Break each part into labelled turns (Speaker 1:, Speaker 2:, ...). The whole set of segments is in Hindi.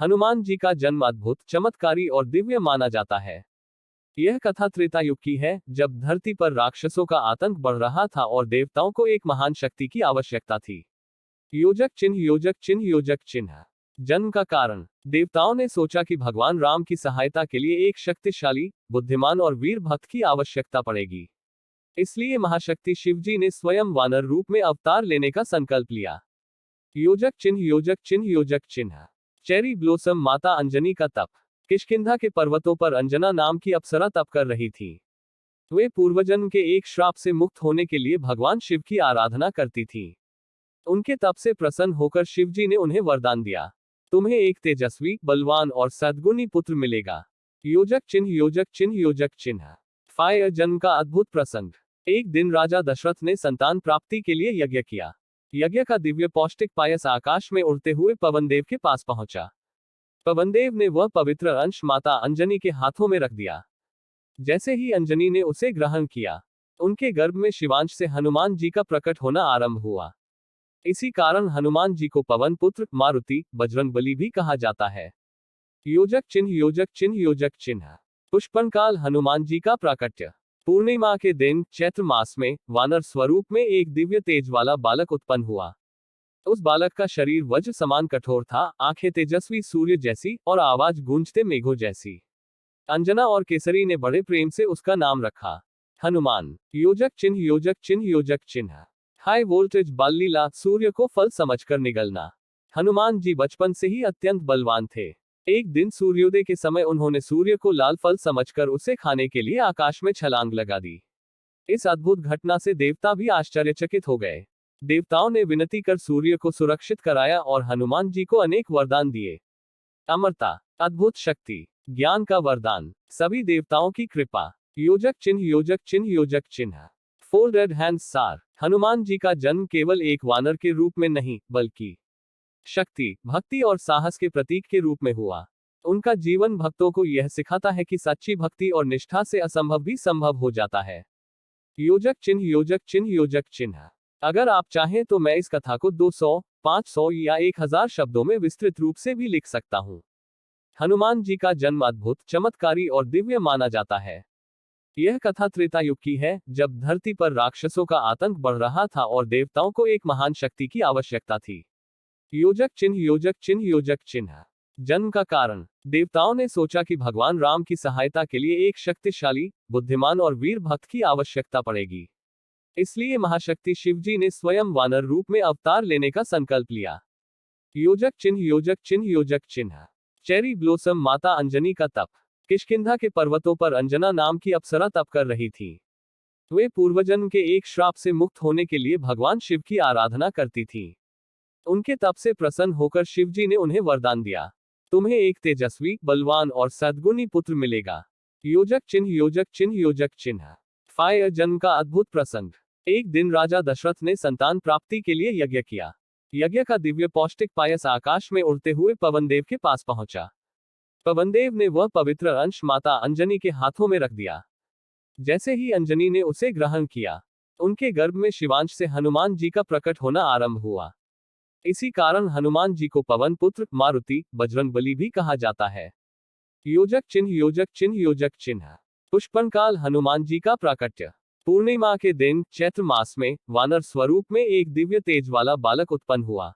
Speaker 1: हनुमान जी का जन्म अद्भुत, चमत्कारी और दिव्य माना जाता है। यह कथा त्रेता युग की है, जब धरती पर राक्षसों का आतंक बढ़ रहा था और देवताओं को एक महान शक्ति की आवश्यकता थी। योजक चिन्ह, योजक चिन्ह, योजक चिन्ह। जन्म का कारण। देवताओं ने सोचा कि भगवान राम की सहायता के लिए एक शक्तिशाली, बुद्धिमान और वीर भक्त की आवश्यकता पड़ेगी। इसलिए महाशक्ति शिवजी ने स्वयं वानर रूप में अवतार लेने का संकल्प लिया। योजक चिन्ह, योजक चिन्ह, योजक चिन्ह। चेरी ब्लोसम, माता अंजनी का तप। किष्किंधा के पर्वतों पर अंजना नाम की अप्सरा तप कर रही थी। वे पूर्वजन्म के एक श्राप से मुक्त होने के लिए भगवान शिव की आराधना करती थी। उनके तप से प्रसन्न होकर शिवजी ने उन्हें वरदान दिया, तुम्हें एक तेजस्वी, बलवान और सद्गुणी पुत्र मिलेगा। योजक चिन्ह, योजक चिन्ह, योजक चिन्ह। फायर जन्म का अद्भुत प्रसंग। एक दिन राजा दशरथ ने संतान प्राप्ति के लिए यज्ञ किया। यज्ञ का दिव्य पौष्टिक पायस आकाश में उड़ते हुए पवनदेव के पास पहुंचा। पवनदेव ने वह पवित्र अंश माता अंजनी के हाथों में रख दिया। जैसे ही अंजनी ने उसे ग्रहण किया, उनके गर्भ में शिवांश से हनुमान जी का प्रकट होना आरंभ हुआ। इसी कारण हनुमान जी को पवन पुत्र, मारुति, बजरंगबली भी कहा जाता है। योजक चिन्ह, योजक चिन्ह, योजक चिन्ह। पुष्पन काल हनुमान जी का प्राकट्य। पूर्णिमा के दिन चैत्र मास में वानर स्वरूप में एक दिव्य तेज वाला बालक उत्पन्न हुआ। उस बालक का शरीर वज्र समान कठोर था, आंखें तेजस्वी सूर्य जैसी और आवाज गूंजते मेघों जैसी। अंजना और केसरी ने बड़े प्रेम से उसका नाम रखा हनुमान। योजक चिन्ह, योजक चिन्ह, योजक चिन्ह। हाई वोल्टेज बाल लीला, सूर्य को फल समझकर निगलना। हनुमान जी बचपन से ही अत्यंत बलवान थे। एक दिन सूर्योदय के समय उन्होंने सूर्य को लाल फल समझकर उसे खाने के लिए आकाश में छलांग लगा दी। इस अद्भुत घटना से देवता भी आश्चर्यचकित हो गए। देवताओं ने विनती कर सूर्य को सुरक्षित कराया और हनुमान जी को अनेक वरदान दिए। अमरता, अद्भुत शक्ति, ज्ञान का वरदान, सभी देवताओं की कृपा। योजक चिन्ह, योजक चिन्ह, योजक चिन्ह। फोल्डेड हैंड्स सार। हनुमान जी का जन्म केवल एक वानर के रूप में नहीं, बल्कि शक्ति, भक्ति और साहस के प्रतीक के रूप में हुआ। उनका जीवन भक्तों को यह सिखाता है कि सच्ची भक्ति और निष्ठा से असंभव भी संभव हो जाता है। योजक चिन्ह, योजक चिन्ह, योजक चिन्ह। अगर आप चाहें तो मैं इस कथा को 200, 500 या 1000 शब्दों में विस्तृत रूप से भी लिख सकता हूं। हनुमान जी का जन्म अद्भुत, चमत्कारी और दिव्य माना जाता है। यह कथा त्रेता युग की है, जब धरती पर राक्षसों का आतंक बढ़ रहा था और देवताओं को एक महान शक्ति की आवश्यकता थी। योजक चिन्ह, योजक चिन्ह, योजक चिन्ह। जन्म का कारण। देवताओं ने सोचा कि भगवान राम की सहायता के लिए एक शक्तिशाली, बुद्धिमान और वीर भक्त की आवश्यकता पड़ेगी। इसलिए महाशक्ति शिवजी ने स्वयं वानर रूप में अवतार लेने का संकल्प लिया। योजक चिन्ह, योजक चिन्ह, योजक चिन्ह। चेरी ब्लोसम, माता अंजनी का तप। किष्किंधा के पर्वतों पर अंजना नाम की अप्सरा तप कर रही थी। वे पूर्वजन्म के एक श्राप से मुक्त होने के लिए भगवान शिव की आराधना करती थी। उनके तप से प्रसन्न होकर शिवजी ने उन्हें वरदान दिया, तुम्हें एक तेजस्वी, बलवान और सद्गुणी पुत्र मिलेगा। योजक चिन्ह, योजक चिन्ह, योजक चिन्ह। फायर जन्म का अद्भुत प्रसंग। एक दिन राजा दशरथ ने संतान प्राप्ति के लिए यज्ञ किया। यज्ञ का दिव्य पौष्टिक पायस आकाश में उड़ते हुए पवनदेव के पास पहुंचा। पवनदेव ने वह पवित्र अंश माता अंजनी के हाथों में रख दिया। जैसे ही अंजनी ने उसे ग्रहण किया, उनके गर्भ में शिवांश से हनुमान जी का प्रकट होना आरंभ हुआ। इसी कारण हनुमान जी को पवन पुत्र, मारुति, बजरंगबली भी कहा जाता है। योजक चिन्ह, योजक चिन्ह, योजक चिन्ह। पुष्पन काल हनुमान जी का प्राकट्य। पूर्णिमा के दिन चैत्र मास में वानर स्वरूप में एक दिव्य तेज वाला बालक उत्पन्न हुआ।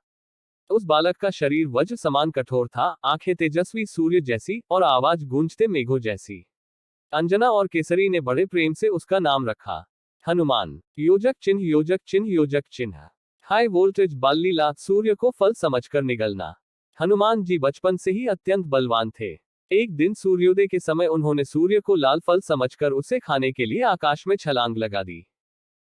Speaker 1: उस बालक का शरीर वज्र समान कठोर था, आंखें तेजस्वी सूर्य जैसी और आवाज गूंजते मेघों जैसी। अंजना और केसरी ने बड़े प्रेम से उसका नाम रखा हनुमान। योजक चिन्ह, योजक चिन्ह, योजक चिन्ह। हाई वोल्टेज बाल लीला, सूर्य को फल समझकर निगलना। हनुमान जी बचपन से ही अत्यंत बलवान थे। एक दिन सूर्योदय के समय उन्होंने सूर्य को लाल फल समझकर उसे खाने के लिए आकाश में छलांग लगा दी।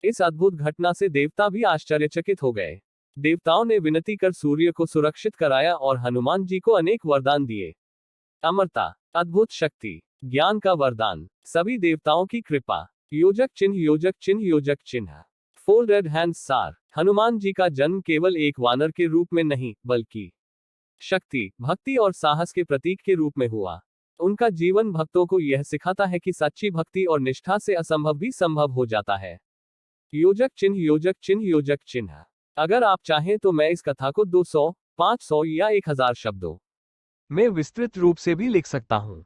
Speaker 1: इस अद्भुत घटना से देवता भी आश्चर्यचकित हो गए। देवताओं ने विनती कर सूर्य को सुरक्षित कराया और हनुमान जी को अनेक वरदान दिए। अमरता, अद्भुत शक्ति, ज्ञान का वरदान, सभी देवताओं की कृपा। योजक चिन्ह, योजक चिन्ह, योजक चिन्ह। फोल्डेड हैंड्स सार। हनुमान जी का जन्म केवल एक वानर के रूप में नहीं, बल्कि शक्ति, भक्ति और साहस के प्रतीक के रूप में हुआ। उनका जीवन भक्तों को यह सिखाता है कि सच्ची भक्ति और निष्ठा से असंभव भी संभव हो जाता है। योजक चिन्ह, योजक चिन्ह, योजक चिन्ह। अगर आप चाहें तो मैं इस कथा को 200, 500 या 1000 शब्दों मैं विस्तृत रूप से भी लिख सकता हूँ।